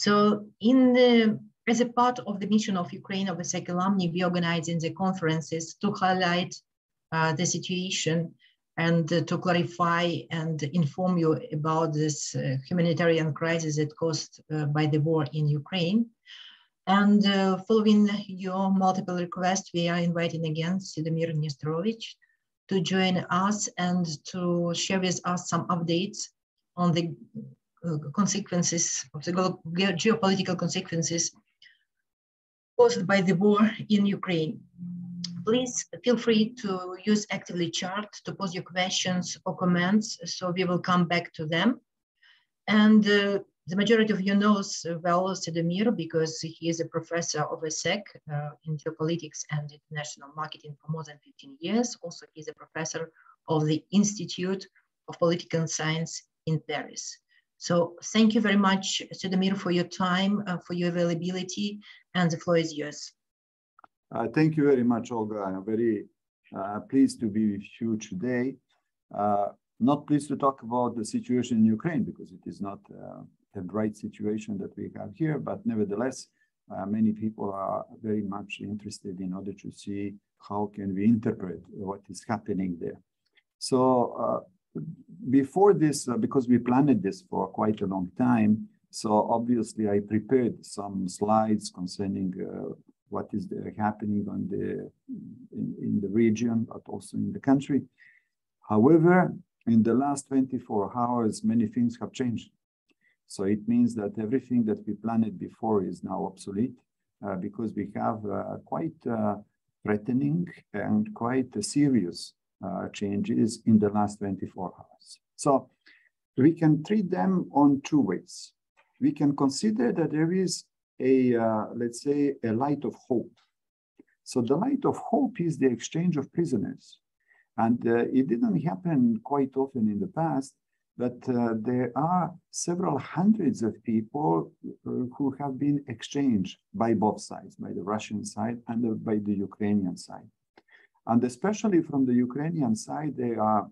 So as a part of the mission of Ukraine of ESSEC Alumni, we organizing the conferences to highlight the situation and to clarify and inform you about this humanitarian crisis that caused by the war in Ukraine. And following your multiple requests, we are inviting again Cédomir Nestorovich to join us and to share with us some updates on the consequences of the geopolitical consequences caused by the war in Ukraine. Please feel free to use actively chat to pose your questions or comments, so we will come back to them. And the majority of you knows well Cédomir because he is a professor of ESSEC in geopolitics and international marketing for more than 15 years. Also, he's a professor of the Institute of Political Science in Paris. So thank you very much, Cédomir, for your time, for your availability, and the floor is yours. Thank you very much, Olga. I'm very pleased to be with you today. Not pleased to talk about the situation in Ukraine because it is not a bright situation that we have here, but nevertheless, many people are very much interested in order to see how can we interpret what is happening there. So before this, because we planned this for quite a long time, so obviously I prepared some slides concerning what is happening on in the region, but also in the country. However, in the last 24 hours, many things have changed. So it means that everything that we planned before is now obsolete because we have quite threatening and quite serious changes in the last 24 hours. So we can treat them on two ways. We can consider that there is a, let's say, a light of hope. So the light of hope is the exchange of prisoners. And it didn't happen quite often in the past, but there are several hundreds of people who have been exchanged by both sides, by the Russian side and by the Ukrainian side. And especially from the Ukrainian side, they are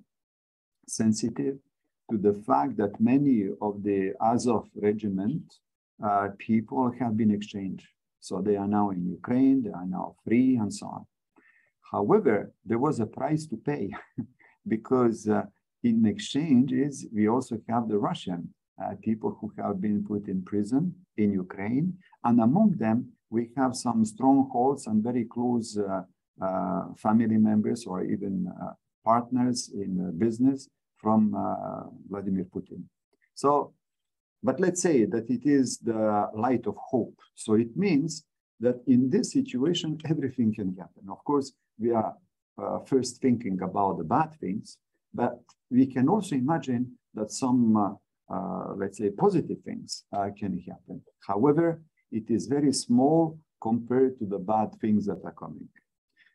sensitive to the fact that many of the Azov regiment people have been exchanged. So they are now in Ukraine, they are now free and so on. However, there was a price to pay because in exchanges, we also have the Russian people who have been put in prison in Ukraine. And among them, we have some strongholds and very close family members or even partners in business from Vladimir Putin. So, but let's say that it is the light of hope. So it means that in this situation, everything can happen. Of course, we are first thinking about the bad things, but we can also imagine that some, let's say, positive things can happen. However, it is very small compared to the bad things that are coming.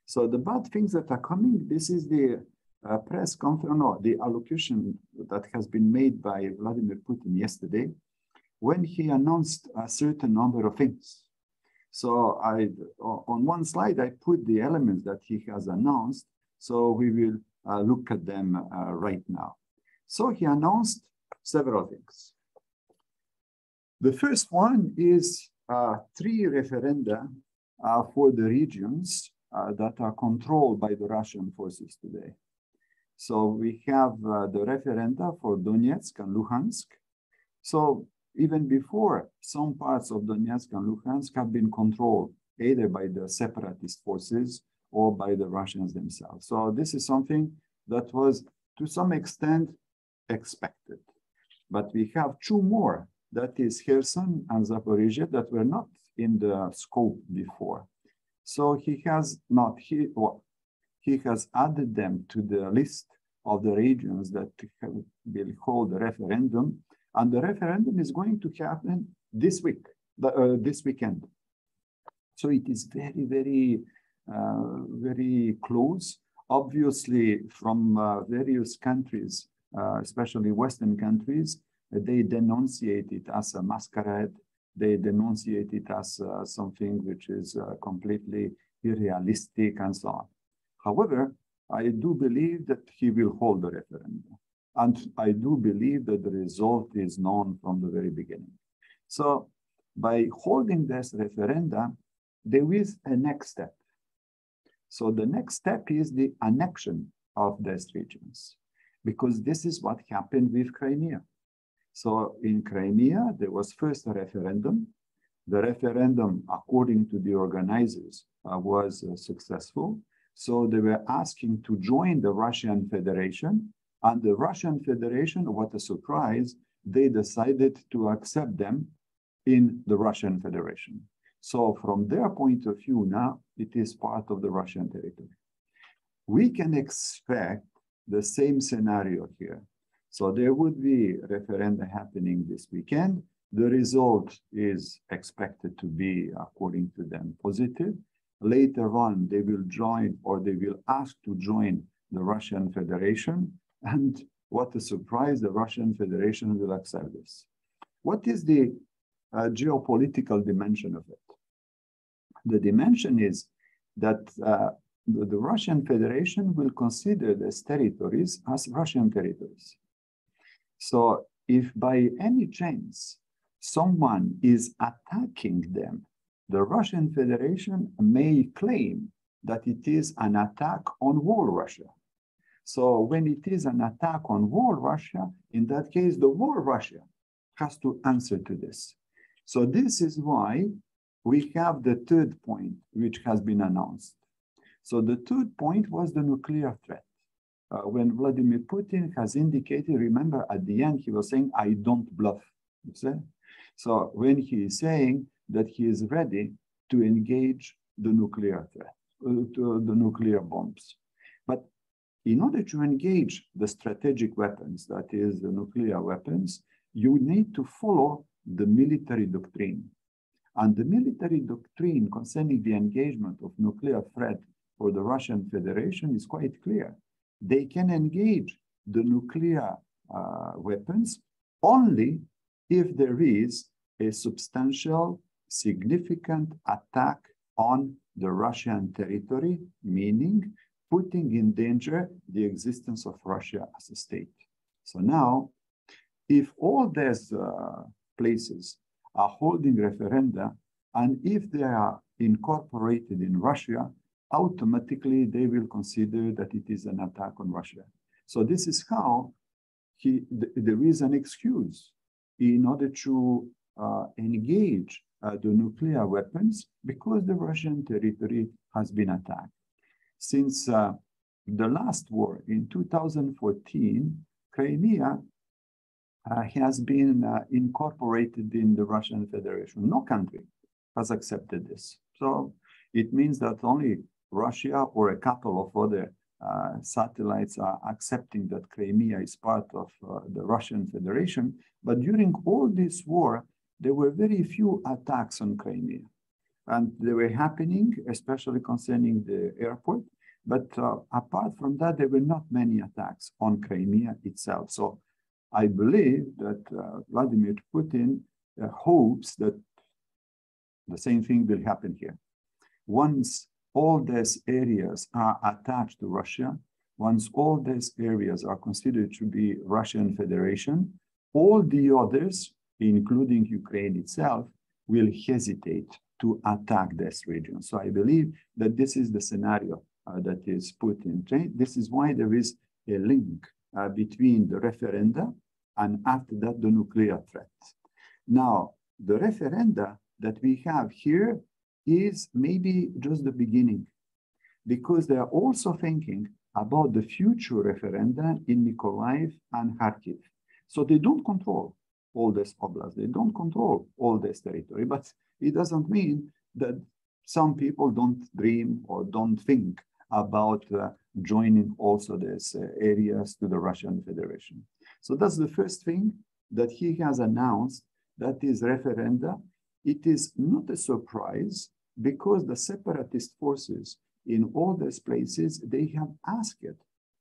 So the bad things that are coming, this is the press conference, no, the allocution that has been made by Vladimir Putin yesterday when he announced a certain number of things. So on one slide, I put the elements that he has announced. So we will look at them right now. So he announced several things. The first one is 3 referenda for the regions that are controlled by the Russian forces today. So we have the referenda for Donetsk and Luhansk. So even before, some parts of Donetsk and Luhansk have been controlled either by the separatist forces or by the Russians themselves. So this is something that was to some extent expected. But we have 2 more, that is Kherson and Zaporizhia, that were not in the scope before. So he has added them to the list of the regions that will hold a referendum. And the referendum is going to happen this week, this weekend. So it is very, very, very close. Obviously, from various countries, especially Western countries, they denunciate it as a masquerade. They denunciate it as something which is completely unrealistic and so on. However, I do believe that he will hold the referendum. And I do believe that the result is known from the very beginning. So by holding this referenda, there is a next step. So the next step is the annexion of these regions, because this is what happened with Crimea. So in Crimea, there was first a referendum. The referendum, according to the organizers, was successful. So they were asking to join the Russian Federation, and the Russian Federation, what a surprise, they decided to accept them in the Russian Federation. So from their point of view now, it is part of the Russian territory. We can expect the same scenario here. So there would be a referendum happening this weekend. The result is expected to be, according to them, positive. Later on, they will join, or they will ask to join the Russian Federation. And what a surprise, the Russian Federation will accept this. What is the geopolitical dimension of it? The dimension is that the Russian Federation will consider these territories as Russian territories. So if by any chance someone is attacking them, the Russian Federation may claim that it is an attack on whole Russia. So when it is an attack on whole Russia, in that case, the whole Russia has to answer to this. So this is why we have the third point, which has been announced. So the third point was the nuclear threat. When Vladimir Putin has indicated, remember at the end, he was saying, I don't bluff, you see? So when he is saying that he is ready to engage the nuclear threat, to the nuclear bombs. But in order to engage the strategic weapons, that is the nuclear weapons, you need to follow the military doctrine. And the military doctrine concerning the engagement of nuclear threat for the Russian Federation is quite clear. They can engage the nuclear weapons only if there is a substantial, significant attack on the Russian territory, meaning putting in danger the existence of Russia as a state. So now, if all these places are holding referenda, and if they are incorporated in Russia, automatically they will consider that it is an attack on Russia. So this is how there is an excuse in order to engage the nuclear weapons, because the Russian territory has been attacked. Since the last war in 2014, Crimea has been incorporated in the Russian Federation. No country has accepted this. So it means that only Russia or a couple of other satellites are accepting that Crimea is part of the Russian Federation. But during all this war, there were very few attacks on Crimea. And they were happening, especially concerning the airport. But apart from that, there were not many attacks on Crimea itself. So I believe that Vladimir Putin hopes that the same thing will happen here. Once all these areas are attached to Russia, once all these areas are considered to be Russian Federation, all the others, including Ukraine itself, will hesitate to attack this region. So I believe that this is the scenario that is put in train. This is why there is a link between the referenda and after that the nuclear threat. Now, the referenda that we have here is maybe just the beginning, because they are also thinking about the future referenda in Mykolaiv and Kharkiv. So they don't control all this oblast, they don't control all this territory, but it doesn't mean that some people don't dream or don't think about joining also these areas to the Russian Federation. So that's the first thing that he has announced, that is referenda. It is not a surprise, because the separatist forces in all these places, they have asked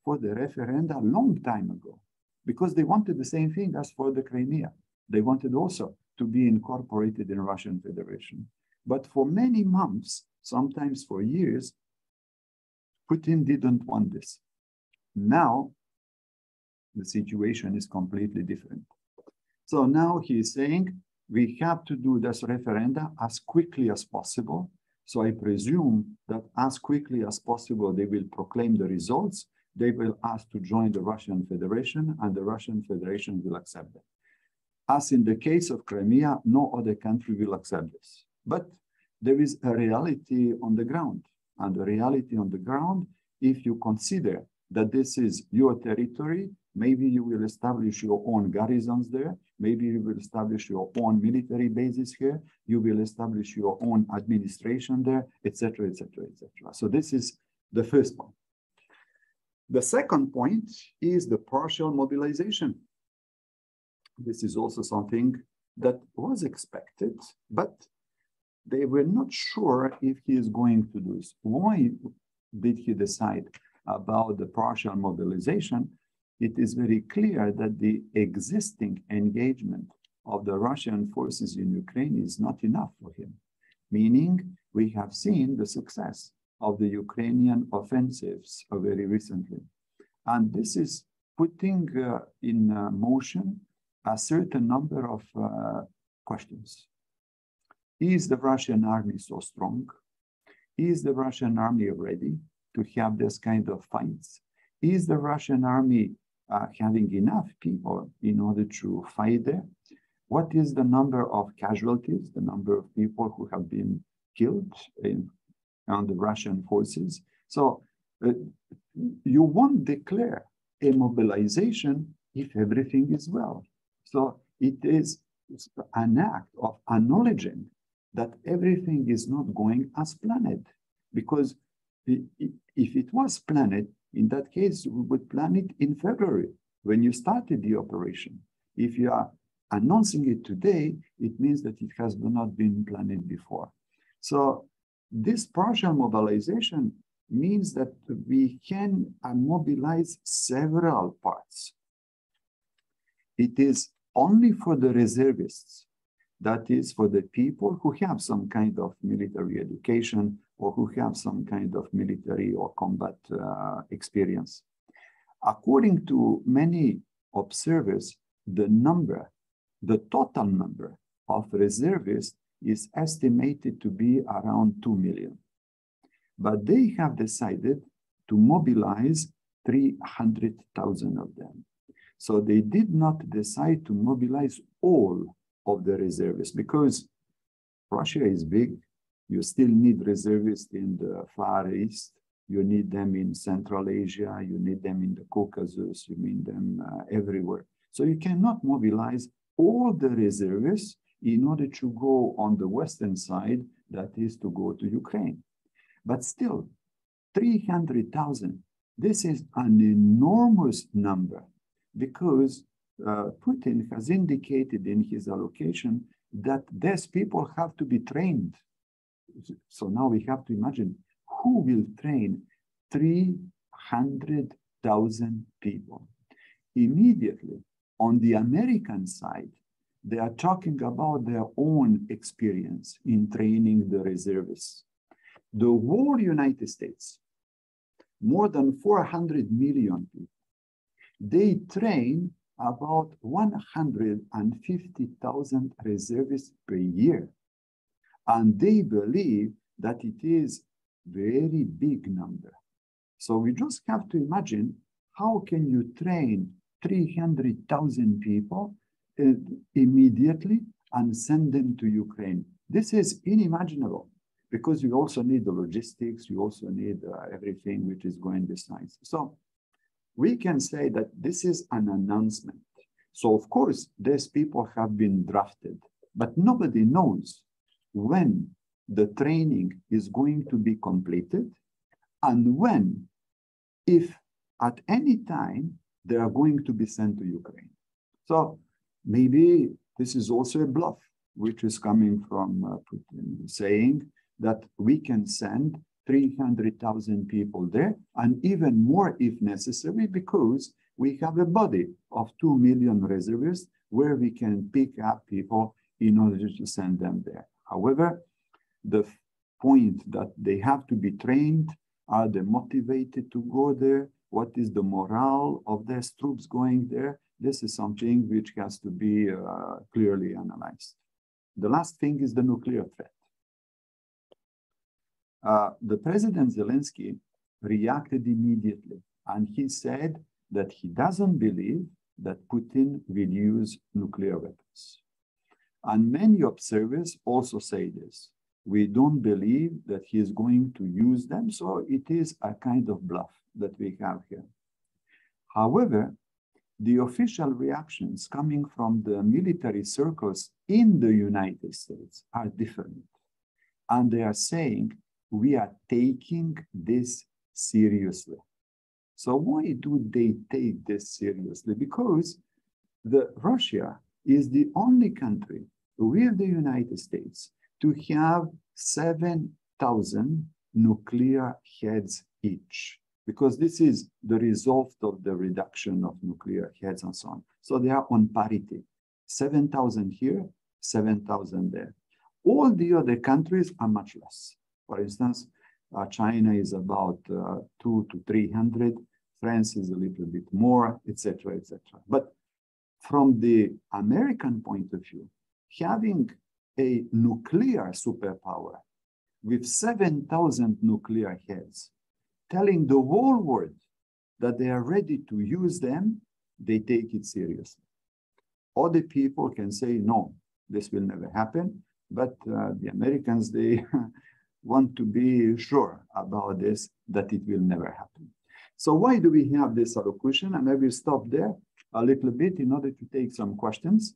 for the referenda a long time ago, because they wanted the same thing as for the Crimea. They wanted also to be incorporated in Russian Federation. But for many months, sometimes for years, Putin didn't want this. Now, the situation is completely different. So now he is saying we have to do this referenda as quickly as possible. So I presume that as quickly as possible, they will proclaim the results. They will ask to join the Russian Federation, and the Russian Federation will accept them. As in the case of Crimea, no other country will accept this. But there is a reality on the ground. And the reality on the ground, if you consider that this is your territory, maybe you will establish your own garrisons there. Maybe you will establish your own military bases here. You will establish your own administration there, etc., etc., etc. So this is the first point. The second point is the partial mobilization. This is also something that was expected, but they were not sure if he is going to do this. Why did he decide about the partial mobilization? It is very clear that the existing engagement of the Russian forces in Ukraine is not enough for him, meaning we have seen the success of the Ukrainian offensives very recently. And this is putting in motion a certain number of questions. Is the Russian army so strong? Is the Russian army ready to have this kind of fights? Is the Russian army having enough people in order to fight there? What is the number of casualties, the number of people who have been killed on the Russian forces? So you won't declare a mobilization if everything is well. So it is an act of acknowledging that everything is not going as planned. Because if it was planned, in that case, we would plan it in February when you started the operation. If you are announcing it today, it means that it has not been planned before. So this partial mobilization means that we can mobilize several parts. It is only for the reservists, that is for the people who have some kind of military education or who have some kind of military or combat experience. According to many observers, the total number of reservists is estimated to be around 2 million. But they have decided to mobilize 300,000 of them. So they did not decide to mobilize all of the reservists because Russia is big. You still need reservists in the Far East. You need them in Central Asia. You need them in the Caucasus. You need them everywhere. So you cannot mobilize all the reservists in order to go on the Western side, that is to go to Ukraine. But still, 300,000, this is an enormous number because Putin has indicated in his allocation that these people have to be trained. So now we have to imagine who will train 300,000 people. Immediately, on the American side, they are talking about their own experience in training the reservists. The whole United States, more than 400 million people, they train about 150,000 reservists per year. And they believe that it is very big number. So we just have to imagine how can you train 300,000 people immediately and send them to Ukraine. This is unimaginable because you also need the logistics, you also need everything which is going besides. So we can say that this is an announcement. So of course, these people have been drafted, but nobody knows when the training is going to be completed and when, if at any time, they are going to be sent to Ukraine. So maybe this is also a bluff, which is coming from Putin, saying that we can send 300,000 people there, and even more if necessary, because we have a body of 2 million reservists where we can pick up people in order to send them there. However, the point that they have to be trained, are they motivated to go there? What is the morale of these troops going there? This is something which has to be clearly analyzed. The last thing is the nuclear threat. The President Zelensky reacted immediately, and he said that he doesn't believe that Putin will use nuclear weapons. And many observers also say this. We don't believe that he is going to use them, so it is a kind of bluff that we have here. However, the official reactions coming from the military circles in the United States are different. And they are saying, we are taking this seriously. So why do they take this seriously? Because Russia is the only country with the United States to have 7,000 nuclear heads each, because this is the result of the reduction of nuclear heads and so on. So they are on parity, 7,000 here, 7,000 there. All the other countries are much less. For instance, China is about 200 to 300, France is a little bit more, etc., etc. But from the American point of view, having a nuclear superpower with 7,000 nuclear heads, telling the whole world that they are ready to use them, they take it seriously. Other people can say, no, this will never happen, but the Americans, they want to be sure about this, that it will never happen. So why do we have this allocution? And I will stop there a little bit in order to take some questions,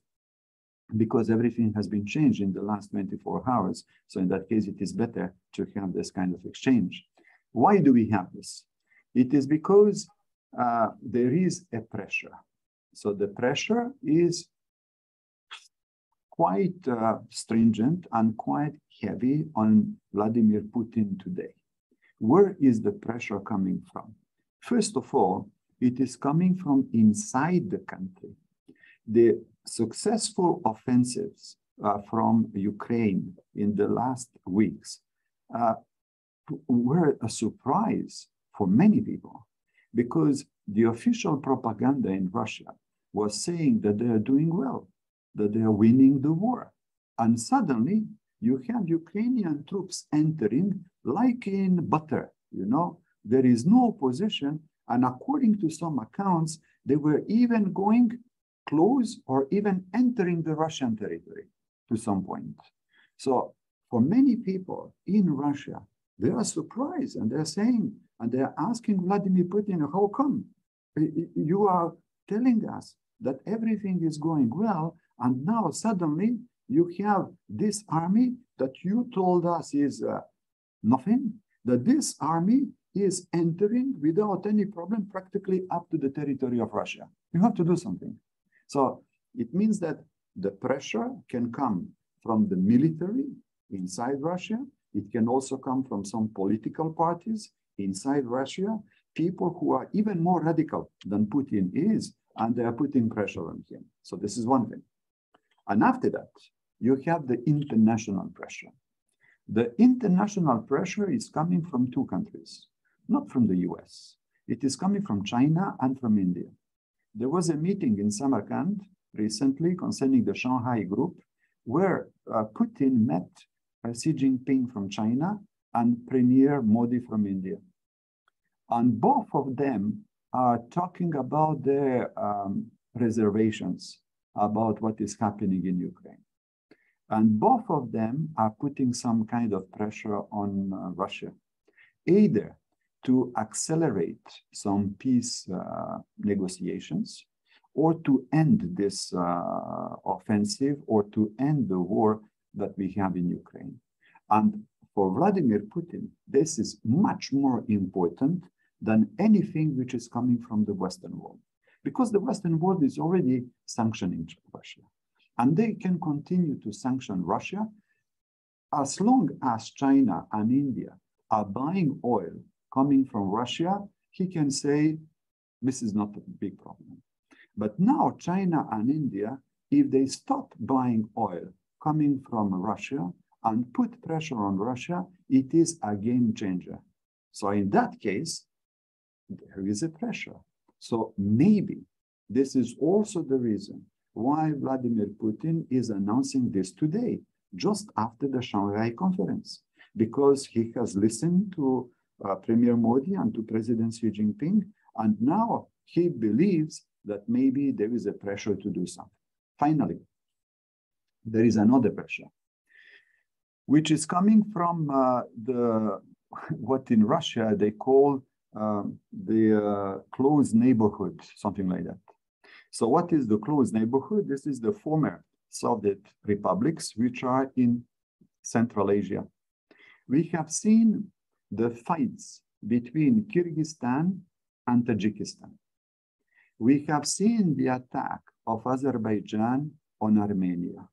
because everything has been changed in the last 24 hours. So in that case, it is better to have this kind of exchange. Why do we have this? It is because there is a pressure. So the pressure is quite stringent and quite heavy on Vladimir Putin today. Where is the pressure coming from? First of all, it is coming from inside the country. The successful offensives from Ukraine in the last weeks were a surprise for many people, because the official propaganda in Russia was saying that they are doing well, that they are winning the war. And suddenly you have Ukrainian troops entering like in butter, you know, there is no opposition. And according to some accounts, they were even going close or even entering the Russian territory to some point. So for many people in Russia, they are surprised and they're saying, and they're asking Vladimir Putin, how come you are telling us that everything is going well, and now suddenly you have this army that you told us is nothing, that this army is entering without any problem practically up to the territory of Russia. You have to do something. So it means that the pressure can come from the military inside Russia. It can also come from some political parties inside Russia, people who are even more radical than Putin is, and they are putting pressure on him. So this is one thing. And after that, you have the international pressure. The international pressure is coming from two countries, not from the US. It is coming from China and from India. There was a meeting in Samarkand recently concerning the Shanghai group, where Putin met Xi Jinping from China and Premier Modi from India. And both of them are talking about their reservations about what is happening in Ukraine. And both of them are putting some kind of pressure on Russia, either to accelerate some peace negotiations, or to end this offensive, or to end the war that we have in Ukraine. And for Vladimir Putin, this is much more important than anything which is coming from the Western world, because the Western world is already sanctioning Russia. And they can continue to sanction Russia as long as China and India are buying oil coming from Russia. He can say, this is not a big problem. But now China and India, if they stop buying oil coming from Russia and put pressure on Russia, it is a game changer. So in that case, there is a pressure. So maybe this is also the reason why Vladimir Putin is announcing this today, just after the Shanghai conference, because he has listened to Premier Modi and to President Xi Jinping, and now he believes that maybe there is a pressure to do something. Finally, there is another pressure, which is coming from what in Russia they call the close neighborhood, something like that. So what is the close neighborhood? This is the former Soviet republics, which are in Central Asia. We have seen the fights between Kyrgyzstan and Tajikistan. We have seen the attack of Azerbaijan on Armenia.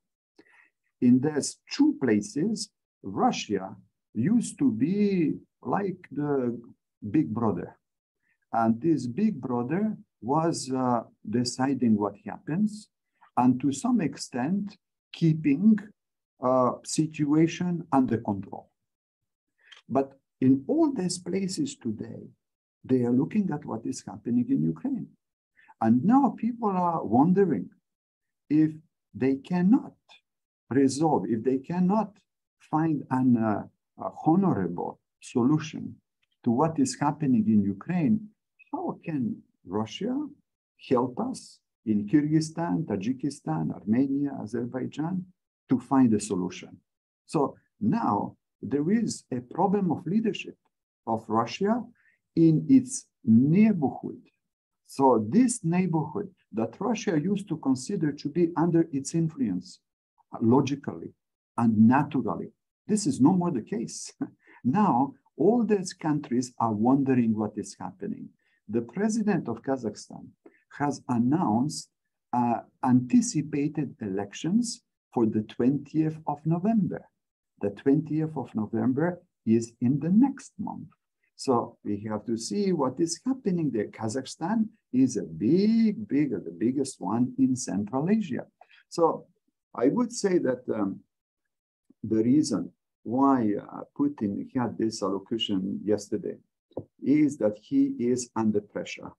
In these two places, Russia used to be like the big brother. And this big brother was deciding what happens, and to some extent, keeping situation under control. But in all these places today, they are looking at what is happening in Ukraine. And now people are wondering if they cannot resolve, if they cannot find an honorable solution to what is happening in Ukraine, how can Russia help us in Kyrgyzstan, Tajikistan, Armenia, Azerbaijan to find a solution? So now there is a problem of leadership of Russia in its neighborhood. So this neighborhood that Russia used to consider to be under its influence logically and naturally, this is no more the case. Now, all these countries are wondering what is happening. The president of Kazakhstan has announced anticipated elections for the 20th of November. The 20th of November is in the next month. So we have to see what is happening there. Kazakhstan is a the biggest one in Central Asia. So I would say that the reason why Putin had this allocution yesterday is that he is under pressure.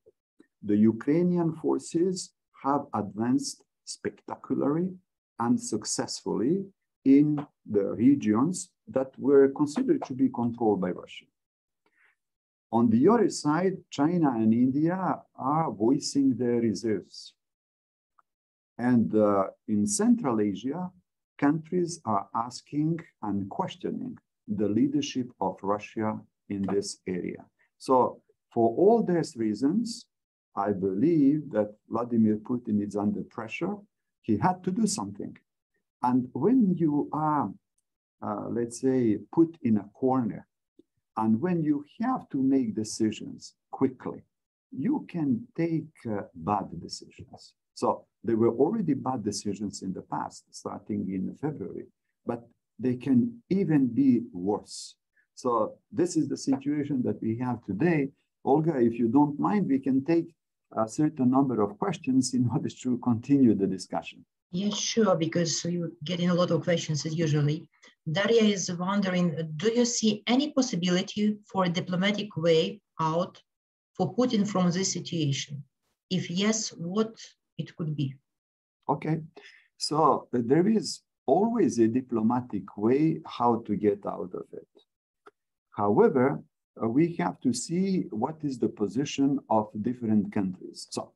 The Ukrainian forces have advanced spectacularly and successfully in the regions that were considered to be controlled by Russia. On the other side, China and India are voicing their reserves. And in Central Asia, countries are asking and questioning the leadership of Russia in this area. So for all these reasons, I believe that Vladimir Putin is under pressure. He had to do something. And when you are, let's say, put in a corner, and when you have to make decisions quickly, you can take bad decisions. So there were already bad decisions in the past, starting in February, but they can even be worse. So this is the situation that we have today. Olga, if you don't mind, we can take a certain number of questions in order to continue the discussion. Yes, sure, because you're getting a lot of questions as usually. Daria is wondering, do you see any possibility for a diplomatic way out for Putin from this situation? If yes, what it could be? Okay, so there is always a diplomatic way how to get out of it. However, we have to see what is the position of different countries. So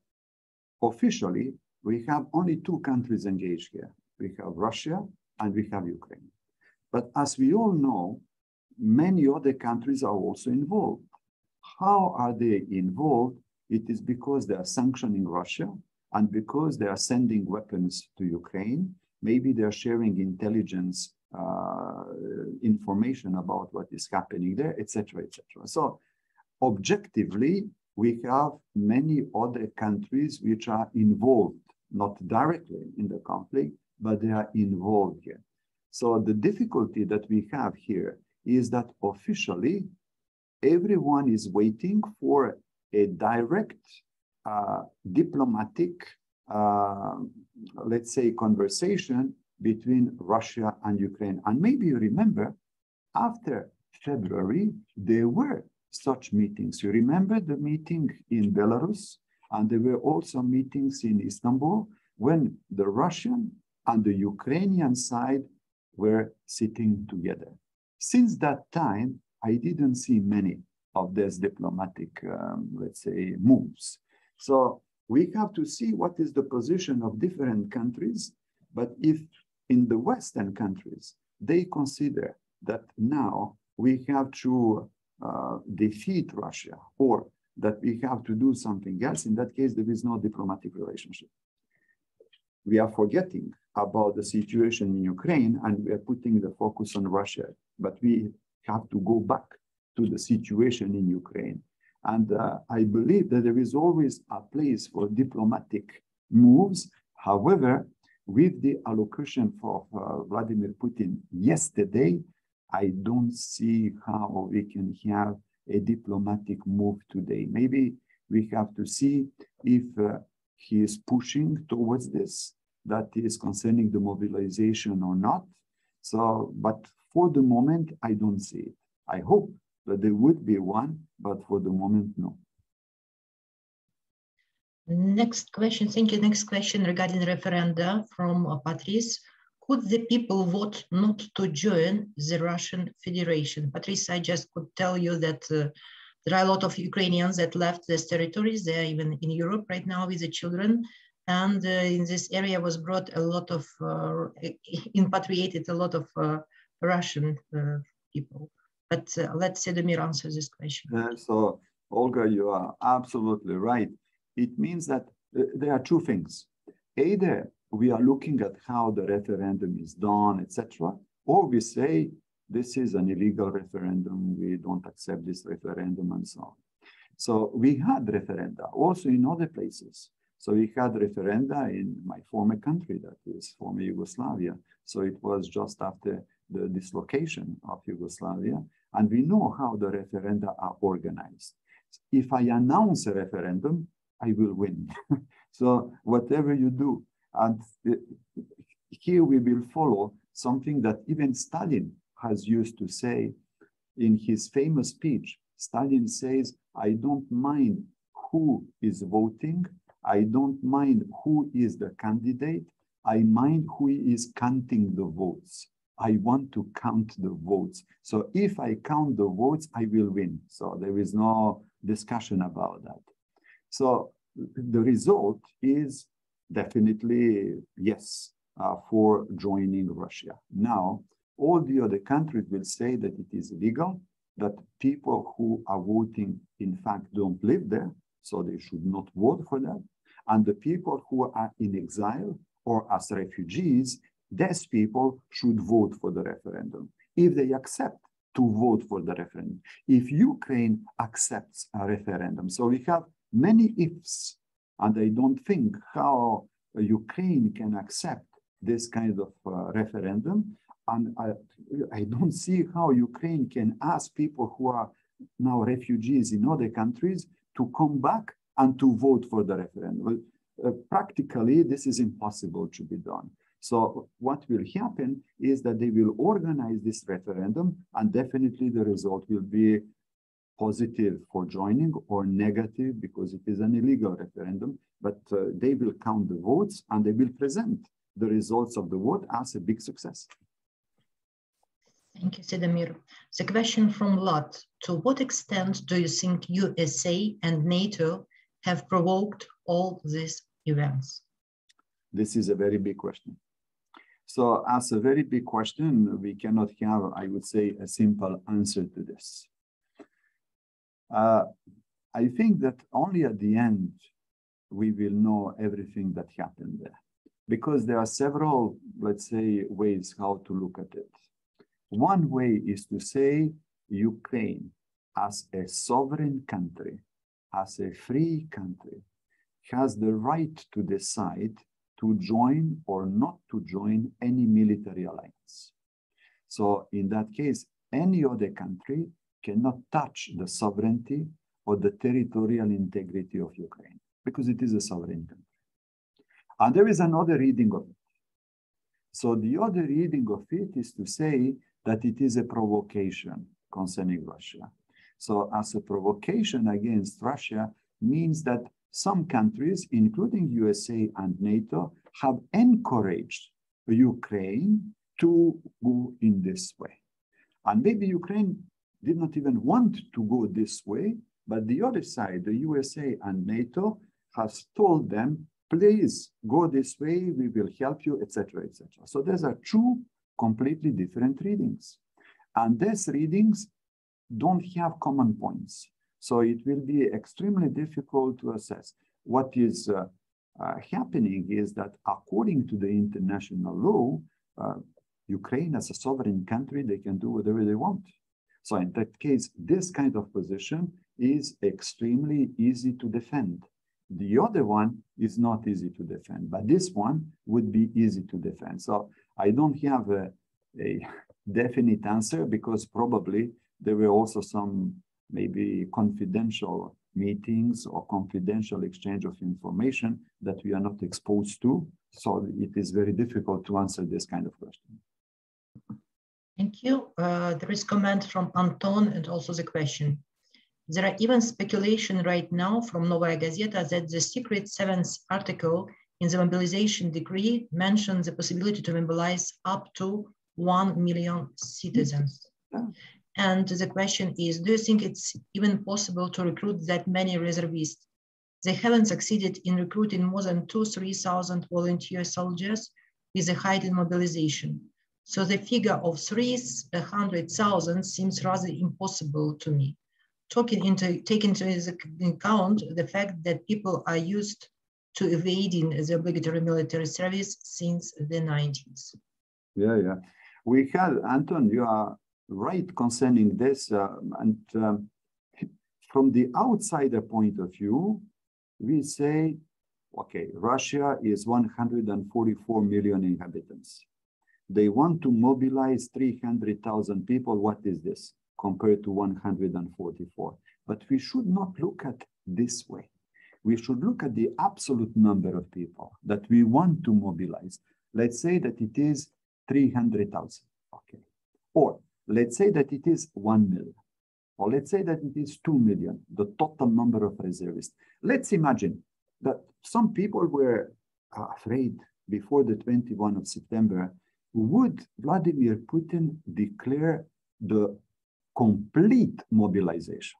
officially, we have only two countries engaged here. We have Russia and we have Ukraine. But as we all know, many other countries are also involved. How are they involved? It is because they are sanctioning Russia and because they are sending weapons to Ukraine. Maybe they are sharing intelligence information about what is happening there, etc., etc. So objectively, we have many other countries which are involved, not directly in the conflict, but they are involved here. So the difficulty that we have here is that officially, everyone is waiting for a direct diplomatic, let's say, conversation between Russia and Ukraine. And maybe you remember, after February, there were such meetings. You remember the meeting in Belarus, and there were also meetings in Istanbul, when the Russian and the Ukrainian side were sitting together. Since that time, I didn't see many of these diplomatic, let's say, moves. So we have to see what is the position of different countries. But if in the Western countries, they consider that now we have to defeat Russia, or that we have to do something else, in that case, there is no diplomatic relationship. We are forgetting about the situation in Ukraine, and we are putting the focus on Russia. But we have to go back to the situation in Ukraine. And I believe that there is always a place for diplomatic moves. However, with the allocation for Vladimir Putin yesterday, I don't see how we can have a diplomatic move today. Maybe we have to see if he is pushing towards this, that is concerning the mobilization or not. So, but for the moment, I don't see it. I hope that there would be one, but for the moment, no. Next question, thank you. Next question regarding referenda from Patrice. Could the people vote not to join the Russian Federation? Patrice, I just could tell you that there are a lot of Ukrainians that left these territories. They're even in Europe right now with the children. And in this area was brought a lot of, repatriated a lot of Russian people. But let Cédomir answer this question. So, Olga, you are absolutely right. It means that there are two things. Either we are looking at how the referendum is done, etc., or we say this is an illegal referendum, we don't accept this referendum, and so on. So we had referenda also in other places. So we had referenda in my former country, that is former Yugoslavia. So it was just after the dislocation of Yugoslavia, and we know how the referenda are organized. If I announce a referendum, I will win. So whatever you do, and here we will follow something that even Stalin has used to say in his famous speech. Stalin says, I don't mind who is voting, I don't mind who is the candidate, I mind who is counting the votes. I want to count the votes. So if I count the votes, I will win. So there is no discussion about that. So the result is definitely yes for joining Russia. Now, all the other countries will say that it is illegal, that people who are voting, in fact, don't live there, so they should not vote for that. And the people who are in exile or as refugees, these people should vote for the referendum, if they accept to vote for the referendum. If Ukraine accepts a referendum, so we have many ifs, and I don't think how Ukraine can accept this kind of referendum. And I don't see how Ukraine can ask people who are now refugees in other countries to come back and to vote for the referendum. Practically, this is impossible to be done. So what will happen is that they will organize this referendum, and definitely the result will be positive for joining or negative because it is an illegal referendum, but they will count the votes and they will present the results of the vote as a big success. Thank you, Cédomir. The question from Lot: to what extent do you think USA and NATO have provoked all these events? This is a very big question. So as a very big question, we cannot have, I would say, a simple answer to this. I think that only at the end, we will know everything that happened there, because there are several, let's say, ways how to look at it. One way is to say Ukraine as a sovereign country, as a free country, has the right to decide to join or not to join any military alliance. So in that case, any other country cannot touch the sovereignty or the territorial integrity of Ukraine, because it is a sovereign country. And there is another reading of it. So the other reading of it is to say that it is a provocation concerning Russia. So as a provocation against Russia means that some countries, including USA and NATO, have encouraged Ukraine to go in this way. And maybe Ukraine did not even want to go this way, but the other side, the USA and NATO, has told them, please go this way, we will help you, etc., etc. So these are two completely different readings. And these readings don't have common points. So it will be extremely difficult to assess. What is happening is that according to the international law, Ukraine as a sovereign country, they can do whatever they want. So in that case, this kind of position is extremely easy to defend. The other one is not easy to defend, but this one would be easy to defend. So I don't have a definite answer because probably there were also some maybe confidential meetings or confidential exchange of information that we are not exposed to. So it is very difficult to answer this kind of question. Thank you. There is comment from Anton and also the question. There are even speculation right now from Novaya Gazeta that the secret 7th article in the mobilization decree mentions the possibility to mobilize up to 1 million citizens. Yeah. And the question is, do you think it's even possible to recruit that many reservists? They haven't succeeded in recruiting more than 2,000–3,000 volunteer soldiers with a heightened mobilization. So the figure of 300,000 seems rather impossible to me. Taking into account the fact that people are used to evading the obligatory military service since the 90s. Yeah. We had, Anton, you are right concerning this. From the outsider point of view, we say, okay, Russia is 144 million inhabitants. They want to mobilize 300,000 people. What is this compared to 144? But we should not look at this way. We should look at the absolute number of people that we want to mobilize. Let's say that it is 300,000, okay. Or let's say that it is 1 million. Or let's say that it is 2 million, the total number of reservists. Let's imagine that some people were afraid before the 21 of September. Would Vladimir Putin declare the complete mobilization?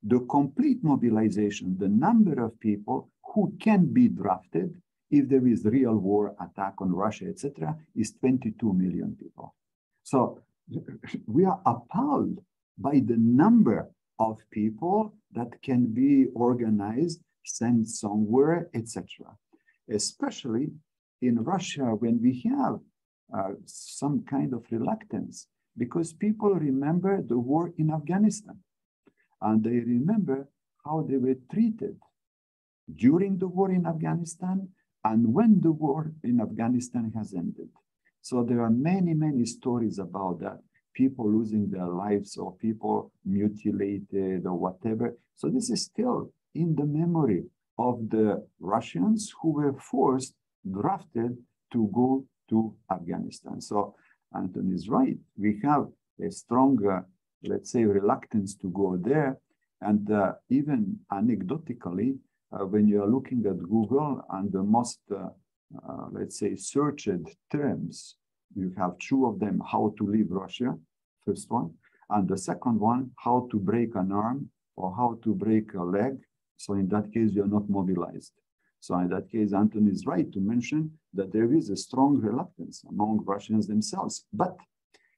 The complete mobilization, the number of people who can be drafted if there is real war, attack on Russia, etc., is 22 million people. So we are appalled by the number of people that can be organized, sent somewhere, etc. Especially in Russia, when we have some kind of reluctance, because people remember the war in Afghanistan, and they remember how they were treated during the war in Afghanistan and when the war in Afghanistan has ended. So there are many, many stories about that, people losing their lives or people mutilated or whatever. So this is still in the memory of the Russians who were forced, drafted to go to Afghanistan. So Anton is right. We have a stronger, let's say, reluctance to go there. And even anecdotically, when you are looking at Google and the most, let's say, searched terms, you have two of them: how to leave Russia, first one, and the second one, how to break an arm or how to break a leg. So in that case, you are not mobilized. So in that case, Anton is right to mention that there is a strong reluctance among Russians themselves. But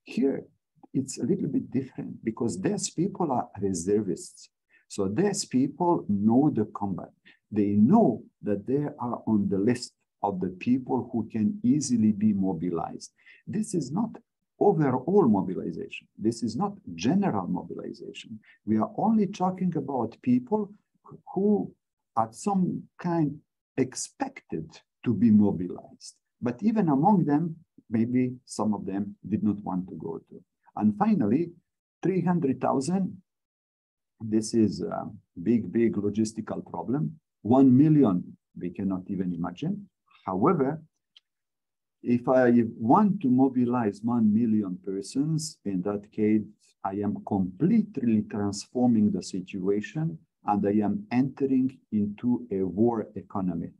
here, it's a little bit different because these people are reservists. So these people know the combat. They know that they are on the list of the people who can easily be mobilized. This is not overall mobilization. This is not general mobilization. We are only talking about people who at some kind expected to be mobilized. But even among them, maybe some of them did not want to go to. And finally, 300,000, this is a big, big logistical problem. 1 million, we cannot even imagine. However, if I want to mobilize 1 million persons, in that case, I am completely transforming the situation and I am entering into a war economy.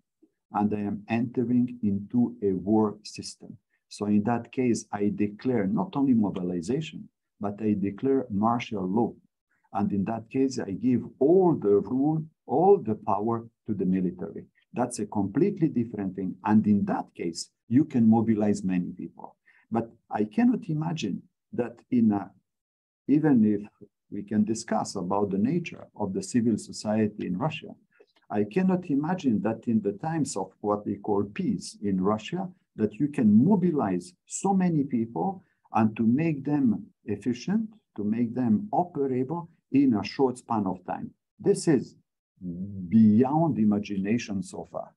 and I am entering into a war system. So in that case, I declare not only mobilization, but I declare martial law. And in that case, I give all the rule, all the power to the military. That's a completely different thing. And in that case, you can mobilize many people. But I cannot imagine that even if we can discuss about the nature of the civil society in Russia, I cannot imagine that in the times of what they call peace in Russia, that you can mobilize so many people and to make them efficient, to make them operable in a short span of time. This is beyond imagination so far.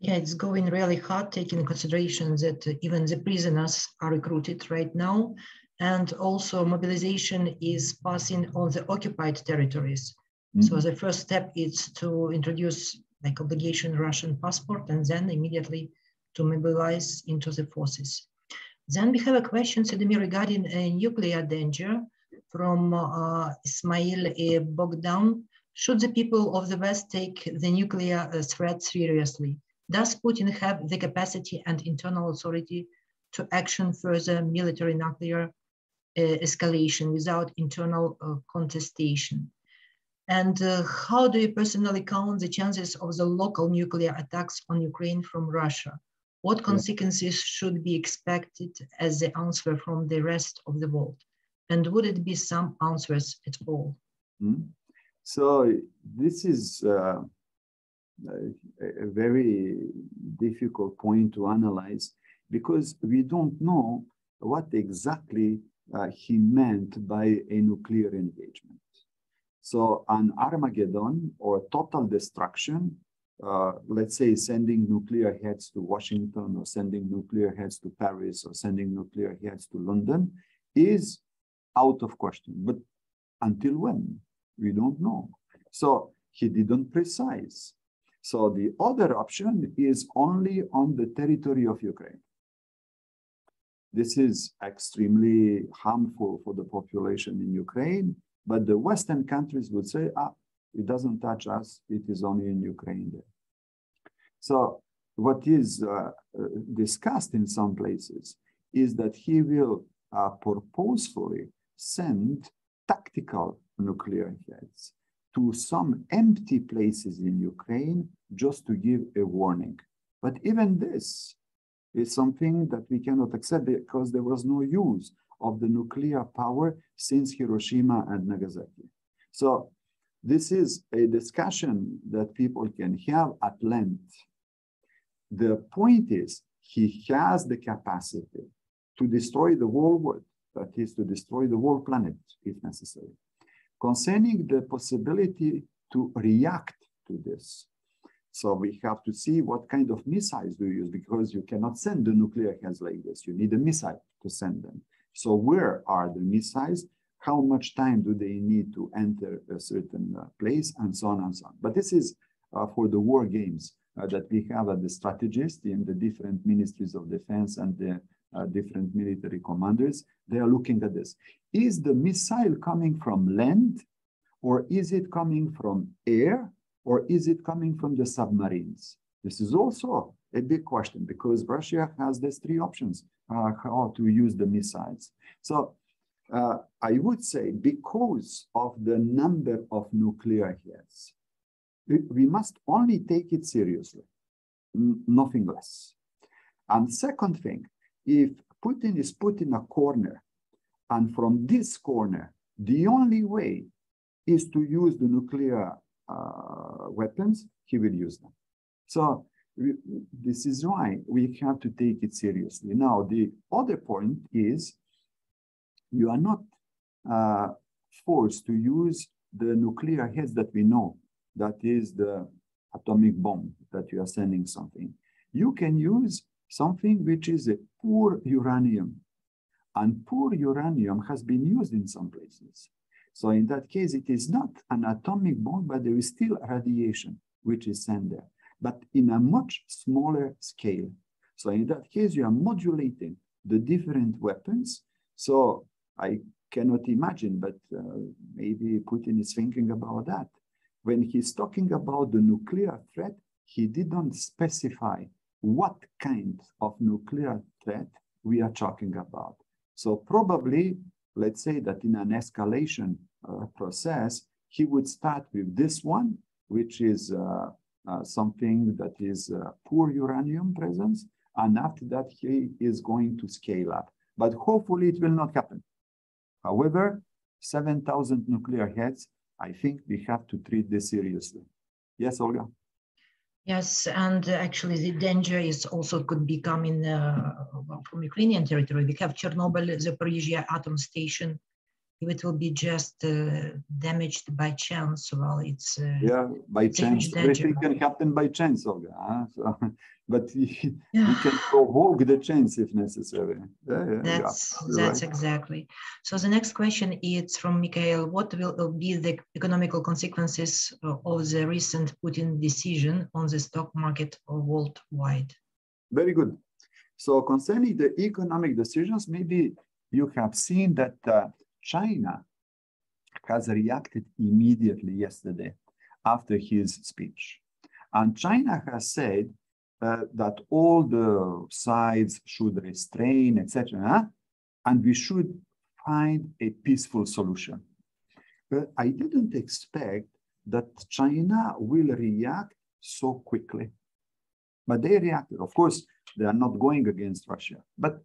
Yeah, it's going really hard, taking into consideration that even the prisoners are recruited right now. And also mobilization is passing on the occupied territories. So the first step is to introduce like obligation Russian passport and then immediately to mobilize into the forces. Then we have a question, Cédomir, regarding a nuclear danger from Ismail Bogdan. Should the people of the West take the nuclear threat seriously? Does Putin have the capacity and internal authority to action further military nuclear escalation without internal contestation? And how do you personally count the chances of the local nuclear attacks on Ukraine from Russia? What consequences should be expected as the answer from the rest of the world? And would it be some answers at all? So this is a very difficult point to analyze because we don't know what exactly he meant by a nuclear engagement. So an Armageddon or total destruction, let's say sending nuclear heads to Washington or sending nuclear heads to Paris or sending nuclear heads to London is out of question. But until when? We don't know. So he didn't precise. So the other option is only on the territory of Ukraine. This is extremely harmful for the population in Ukraine. But the Western countries would say, it doesn't touch us, it is only in Ukraine there. So what is discussed in some places is that he will purposefully send tactical nuclear heads to some empty places in Ukraine just to give a warning. But even this is something that we cannot accept because there was no use of the nuclear power since Hiroshima and Nagasaki. So this is a discussion that people can have at length. The point is, he has the capacity to destroy the whole world, that is to destroy the whole planet if necessary. Concerning the possibility to react to this, so we have to see what kind of missiles do you use, because you cannot send the nuclear heads like this. You need a missile to send them. So where are the missiles? How much time do they need to enter a certain place, and so on and so on. But this is for the war games that we have at the strategists in the different ministries of defense and the different military commanders. They are looking at this. Is the missile coming from land, or is it coming from air, or is it coming from the submarines? This is also a big question because Russia has these three options how to use the missiles. So I would say because of the number of nuclear heads, we must only take it seriously, nothing less. And second thing, if Putin is put in a corner, and from this corner, the only way is to use the nuclear weapons, he will use them. So this is why we have to take it seriously. Now, the other point is you are not forced to use the nuclear heads that we know, that is the atomic bomb that you are sending something. You can use something which is a poor uranium, and poor uranium has been used in some places. So in that case, it is not an atomic bomb, but there is still radiation which is sent there, but in a much smaller scale. So in that case, you are modulating the different weapons. So I cannot imagine, but maybe Putin is thinking about that. When he's talking about the nuclear threat, he didn't specify what kind of nuclear threat we are talking about. So probably, let's say that in an escalation process, he would start with this one, which is something that is poor uranium presence, and after that, he is going to scale up. But hopefully it will not happen. However, 7,000 nuclear heads, I think we have to treat this seriously. Yes, Olga? Yes, and actually the danger is also could be coming from Ukrainian territory. We have Chernobyl, Zaporizhia atom station. If it will be just damaged by chance, well, it's yeah, by chance. Everything can happen by chance, Olga. So, but we can provoke the chance if necessary. That's exactly. So the next question is from Mikhail. What will be the economical consequences of the recent Putin decision on the stock market worldwide? Very good. So concerning the economic decisions, maybe you have seen that China has reacted immediately yesterday after his speech. And China has said that all the sides should restrain, etc., and we should find a peaceful solution. But I didn't expect that China will react so quickly. But they reacted. Of course, they are not going against Russia, but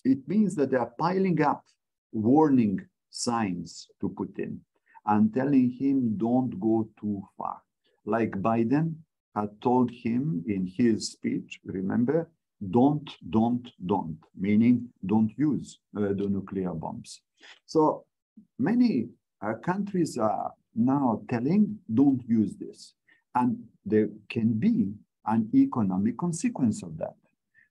it means that they are piling up warning signs to Putin and telling him don't go too far. Like Biden had told him in his speech, remember, don't, meaning don't use the nuclear bombs. So many countries are now telling don't use this. And there can be an economic consequence of that.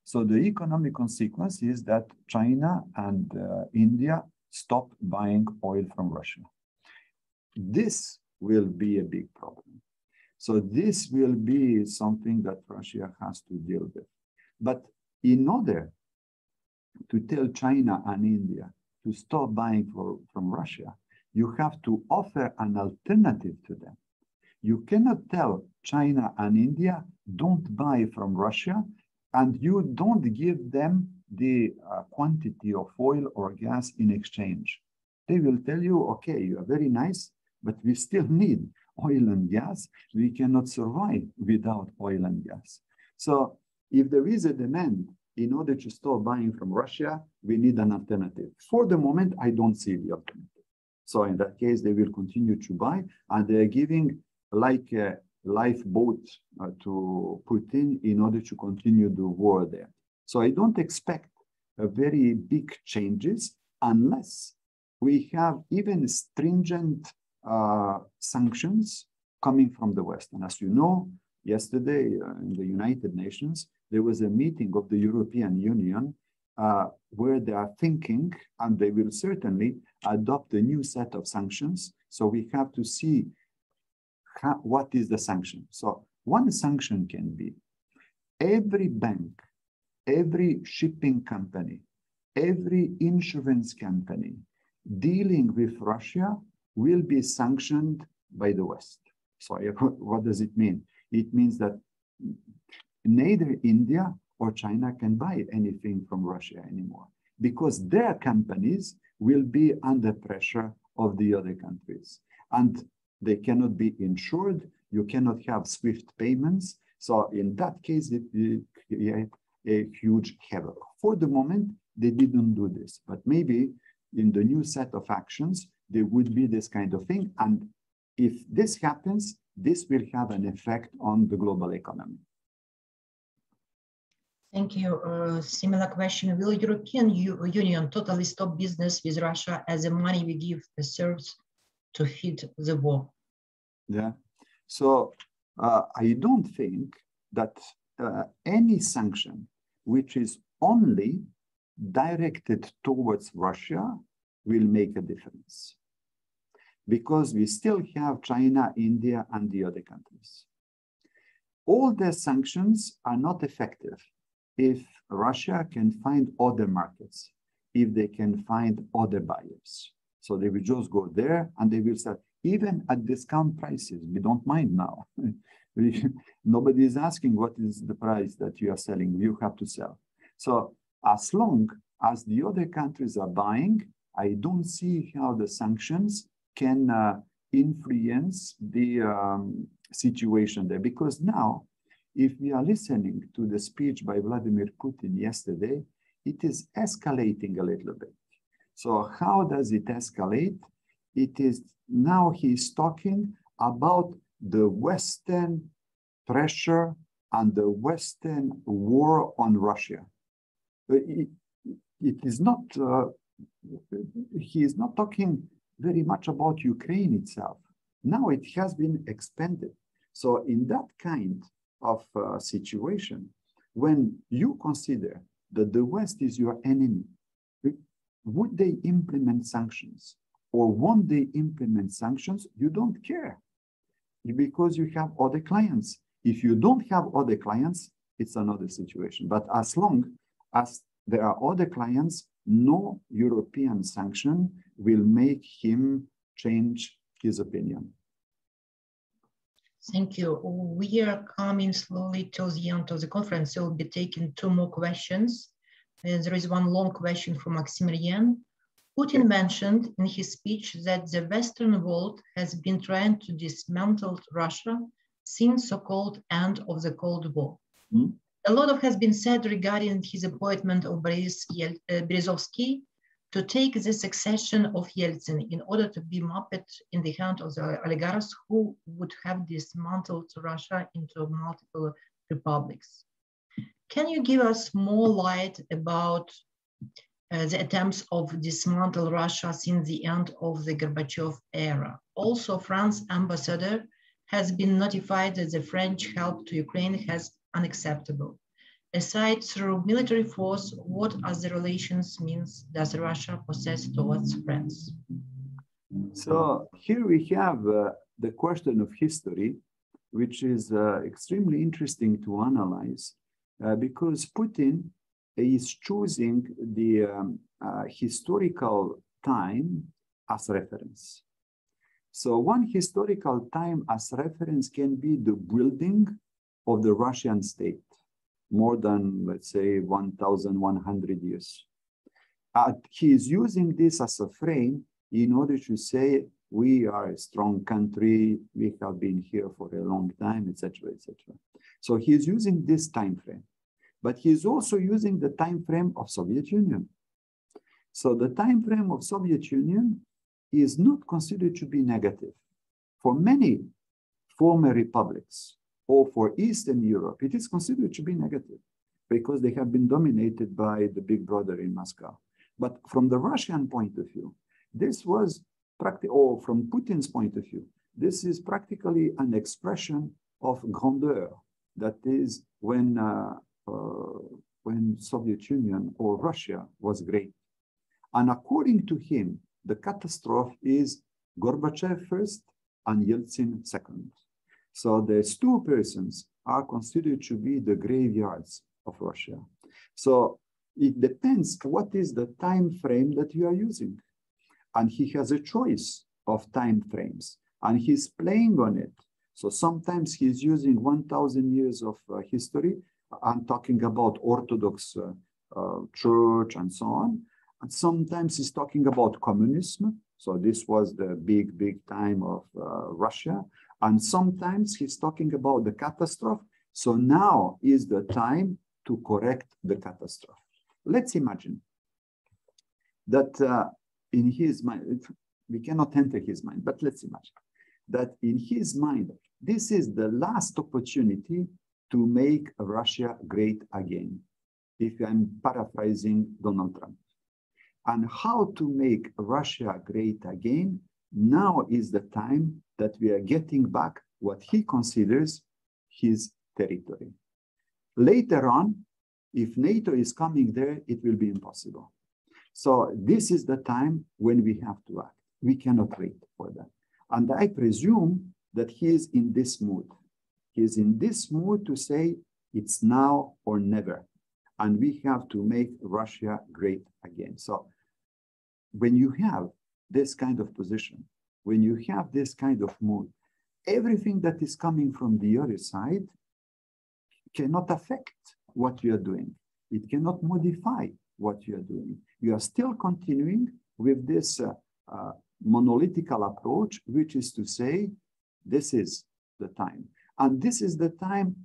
So the economic consequence is that China and India stop buying oil from Russia. This will be a big problem. So this will be something that Russia has to deal with. But in order to tell China and India to stop buying from Russia, you have to offer an alternative to them. You cannot tell China and India, don't buy from Russia, and you don't give them the quantity of oil or gas in exchange. They will tell you, okay, you are very nice, but we still need oil and gas. We cannot survive without oil and gas. So if there is a demand in order to stop buying from Russia, we need an alternative. For the moment, I don't see the alternative. So in that case, they will continue to buy, and they're giving like a lifeboat to Putin in order to continue the war there. So I don't expect a very big changes unless we have even stringent sanctions coming from the West. And as you know, yesterday in the United Nations, there was a meeting of the European Union where they are thinking, and they will certainly adopt a new set of sanctions. So we have to see what is the sanction. So one sanction can be every bank, every shipping company, every insurance company dealing with Russia will be sanctioned by the West. So what does it mean? It means that neither India or China can buy anything from Russia anymore because their companies will be under pressure of the other countries. And they cannot be insured. You cannot have swift payments. So in that case, it creates a huge havoc. For the moment, they didn't do this, but maybe in the new set of actions, there would be this kind of thing. And if this happens, this will have an effect on the global economy. Thank you. Similar question. Will European Union totally stop business with Russia as the money we give serves to feed the war? Yeah. So I don't think that any sanction which is only directed towards Russia will make a difference, because we still have China, India, and the other countries. All their sanctions are not effective if Russia can find other markets, if they can find other buyers. So they will just go there and they will start, even at discount prices. We don't mind now. Nobody is asking what is the price that you are selling. You have to sell. So as long as the other countries are buying, I don't see how the sanctions can influence the situation there. Because now, if we are listening to the speech by Vladimir Putin yesterday, it is escalating a little bit. So how does it escalate? It is now he's talking about the Western pressure and the Western war on Russia. It is not, he is not talking very much about Ukraine itself. Now it has been expanded. So in that kind of situation, when you consider that the West is your enemy, would they implement sanctions? Or won't they implement sanctions? You don't care because you have other clients. If you don't have other clients, it's another situation. But as long as there are other clients, no European sanction will make him change his opinion. Thank you. We are coming slowly to the end of the conference. So we'll be taking two more questions. There is one long question from Maximilian. Putin mentioned in his speech that the Western world has been trying to dismantle Russia since so-called end of the Cold War. A lot has been said regarding his appointment of Berezovsky to take the succession of Yeltsin in order to be muppet in the hand of the oligarchs who would have dismantled Russia into multiple republics. Can you give us more light about the attempts of dismantle Russia since the end of the Gorbachev era? Also, France's ambassador has been notified that the French help to Ukraine has unacceptable. Aside through military force, what other relations means does Russia possess towards France? So here we have the question of history, which is extremely interesting to analyze because Putin is choosing the historical time as reference. So one historical time as reference can be the building of the Russian state, more than, let's say, 1,100 years. He is using this as a frame in order to say, we are a strong country, we have been here for a long time, etc., etc. So he is using this time frame. But he is also using the time frame of Soviet Union. So the time frame of Soviet Union is not considered to be negative. For many former republics or for Eastern Europe, it is considered to be negative because they have been dominated by the big brother in Moscow. But from the Russian point of view, this was or from Putin's point of view, this is practically an expression of grandeur. That is when Soviet Union or Russia was great. And according to him, the catastrophe is Gorbachev first and Yeltsin second. So these two persons are considered to be the graveyards of Russia. So it depends what is the time frame that you are using. And he has a choice of time frames and he's playing on it. So sometimes he's using 1,000 years of history. I'm talking about Orthodox Church and so on. And sometimes he's talking about communism. So this was the big, big time of Russia. And sometimes he's talking about the catastrophe. So now is the time to correct the catastrophe. Let's imagine that in his mind, we cannot enter his mind, but let's imagine that in his mind, this is the last opportunity to make Russia great again, if I'm paraphrasing Donald Trump. And how to make Russia great again, now is the time that we are getting back what he considers his territory. Later on, if NATO is coming there, it will be impossible. So this is the time when we have to act. We cannot wait for that. And I presume that he is in this mood. He is in this mood to say it's now or never. And we have to make Russia great again. So when you have this kind of position, when you have this kind of mood, everything that is coming from the other side cannot affect what you are doing. It cannot modify what you are doing. You are still continuing with this monolithical approach, which is to say, this is the time. And this is the time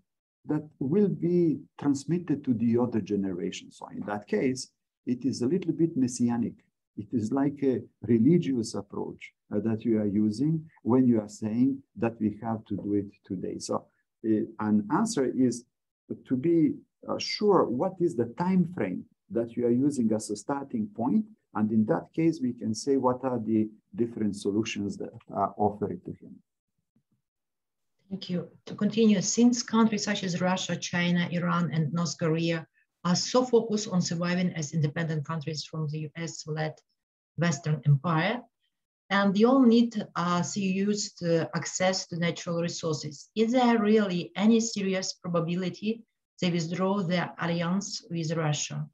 that will be transmitted to the other generation. So in that case, it is a little bit messianic. It is like a religious approach that you are using when you are saying that we have to do it today. So an answer is to be sure what is the time frame that you are using as a starting point. And in that case, we can say what are the different solutions that are offered to him. Thank you. To continue, since countries such as Russia, China, Iran, and North Korea are so focused on surviving as independent countries from the US-led Western Empire, and they all need used access to natural resources, is there really any serious probability they withdraw their alliance with Russia?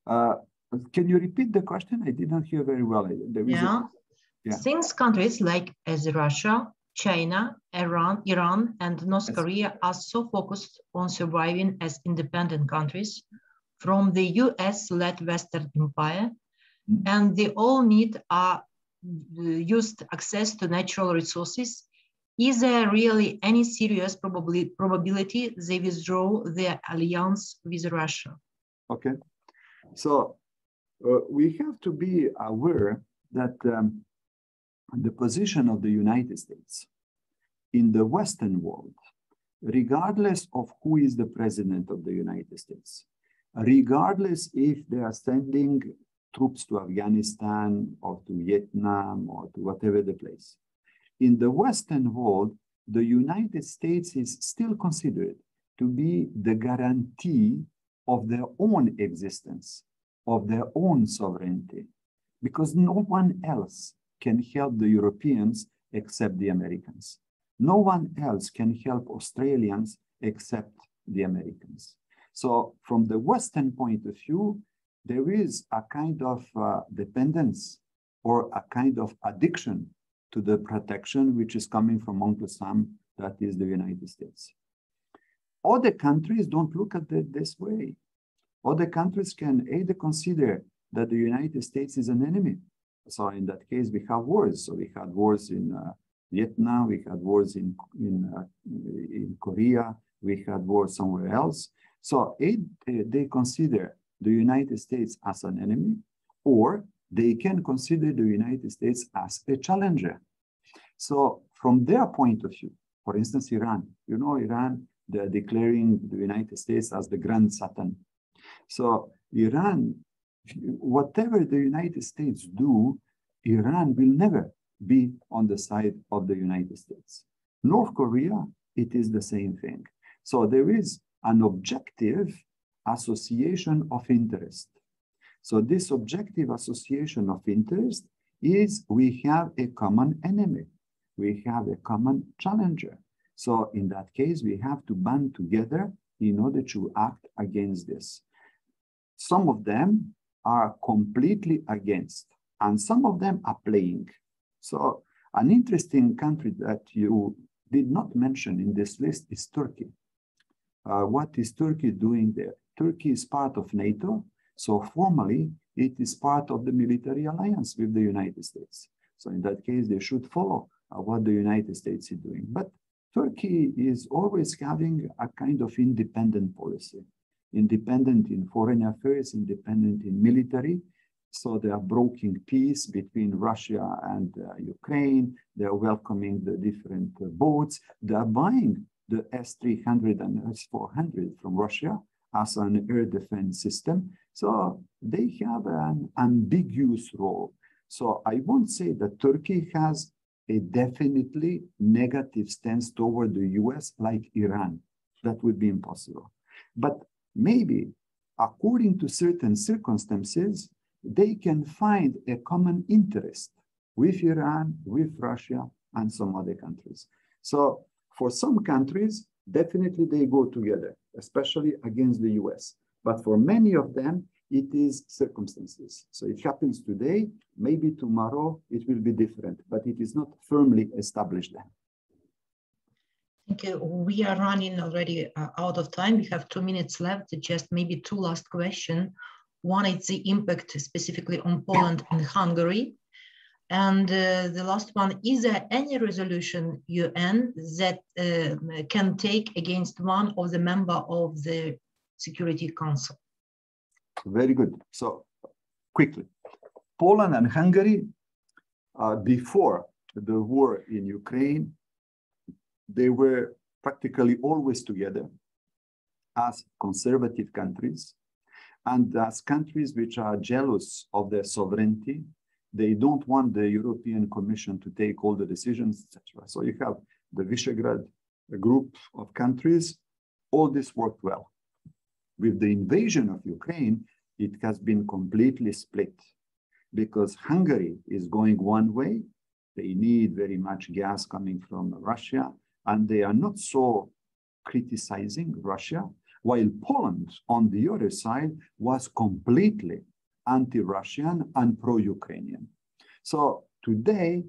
Can you repeat the question? I didn't hear very well. Yeah. Since countries like as Russia, China, Iran, and North Korea are so focused on surviving as independent countries from the US-led Western Empire, and they all need used access to natural resources, is there really any serious probability they withdraw their alliance with Russia? Okay, so we have to be aware that the position of the United States in the Western world, regardless of who is the president of the United States, regardless if they are sending troops to Afghanistan or to Vietnam or to whatever the place, in the Western world, the United States is still considered to be the guarantee of their own existence, of their own sovereignty, because no one else can help the Europeans except the Americans. No one else can help Australians except the Americans. So from the Western point of view, there is a kind of dependence or a kind of addiction to the protection which is coming from Uncle Sam, that is the United States. Other countries don't look at it this way. Other countries can either consider that the United States is an enemy. So in that case, we have wars. So we had wars in Vietnam, we had wars in Korea, we had wars somewhere else. So they consider the United States as an enemy, or they can consider the United States as a challenger. So from their point of view, for instance, Iran, you know, Iran, they're declaring the United States as the grand Satan. So Iran, whatever the United States do, Iran will never be on the side of the United States. North Korea, it is the same thing. So there is an objective association of interest. So this objective association of interest is we have a common enemy. We have a common challenger. So in that case, we have to band together in order to act against this. Some of them are completely against, and some of them are playing. So an interesting country that you did not mention in this list is Turkey. What is Turkey doing there? Turkey is part of NATO, so formally it is part of the military alliance with the United States. So in that case, they should follow what the United States is doing. But Turkey is always having a kind of independent policy, independent in foreign affairs, independent in military. So they are brokering peace between Russia and Ukraine. They are welcoming the different boats. They are buying the S-300 and S-400 from Russia as an air defense system. So they have an ambiguous role. So I won't say that Turkey has a definitely negative stance toward the US like Iran. That would be impossible. But maybe according to certain circumstances, they can find a common interest with Iran, with Russia, and some other countries. So for some countries, definitely they go together, especially against the US. But for many of them, it is circumstances. So it happens today, maybe tomorrow it will be different, but it is not firmly established there. Thank you. We are running already out of time. We have 2 minutes left. Just maybe 2 last questions. One is the impact specifically on Poland and Hungary. And the last one, is there any resolution UN that can take against one of the members of the Security Council? Very good. So quickly, Poland and Hungary, before the war in Ukraine, they were practically always together as conservative countries and as countries which are jealous of their sovereignty. They don't want the European Commission to take all the decisions, etc. So you have the Visegrad group of countries. All this worked well. With the invasion of Ukraine, it has been completely split because Hungary is going one way. They need very much gas coming from Russia, and they are not so criticizing Russia, while Poland, on the other side, was completely anti-Russian and pro-Ukrainian. So today,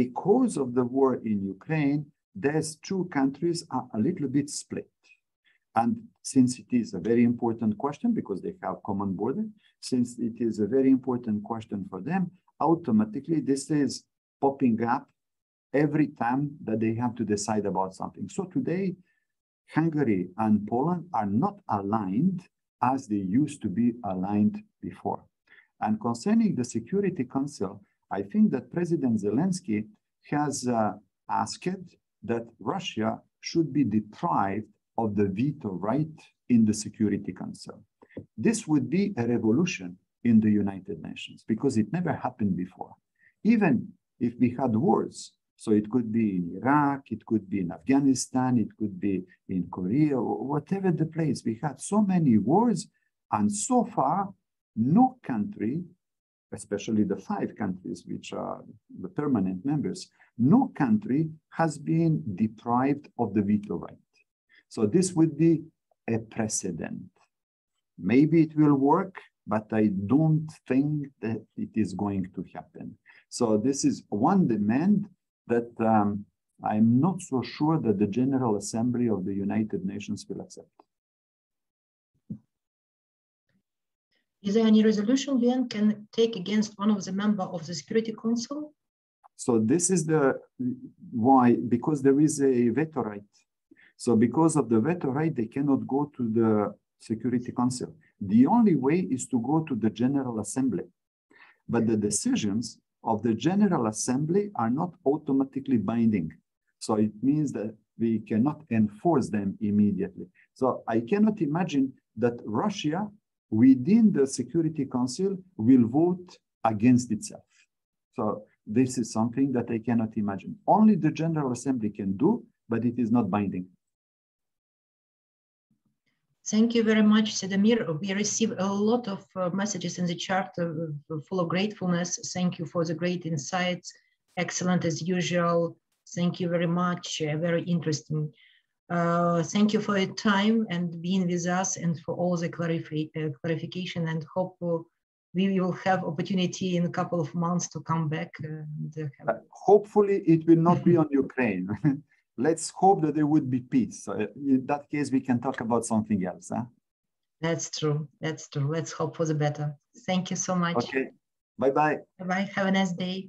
because of the war in Ukraine, these 2 countries are a little bit split. And since it is a very important question, because they have common border, since it is a very important question for them, automatically this is popping up every time that they have to decide about something. So today, Hungary and Poland are not aligned as they used to be aligned before. And concerning the Security Council, I think that President Zelensky has asked that Russia should be deprived of the veto right in the Security Council. This would be a revolution in the United Nations because it never happened before. Even if we had wars, so it could be in Iraq, it could be in Afghanistan, it could be in Korea, or whatever the place. We had so many wars, and so far, no country, especially the 5 countries which are the permanent members, no country has been deprived of the veto right. So this would be a precedent. Maybe it will work, but I don't think that it is going to happen. So this is one demand that I'm not so sure that the General Assembly of the United Nations will accept. Is there any resolution UN can take against one of the members of the Security Council? So this is the why, because there is a veto right. So because of the veto right, they cannot go to the Security Council. The only way is to go to the General Assembly. But the decisions of the General Assembly are not automatically binding. So it means that we cannot enforce them immediately. So I cannot imagine that Russia within the Security Council will vote against itself. So this is something that I cannot imagine. Only the General Assembly can do, but it is not binding. Thank you very much, Cédomir. We received a lot of messages in the chat full of gratefulness. Thank you for the great insights. Excellent as usual. Thank you very much. Very interesting. Thank you for your time and being with us and for all the clarification, and hope we will have opportunity in a couple of months to come back. Hopefully it will not be on Ukraine. Let's hope that there would be peace. So in that case, we can talk about something else. Huh? That's true. That's true. Let's hope for the better. Thank you so much. Okay. Bye-bye. Bye-bye. Have a nice day.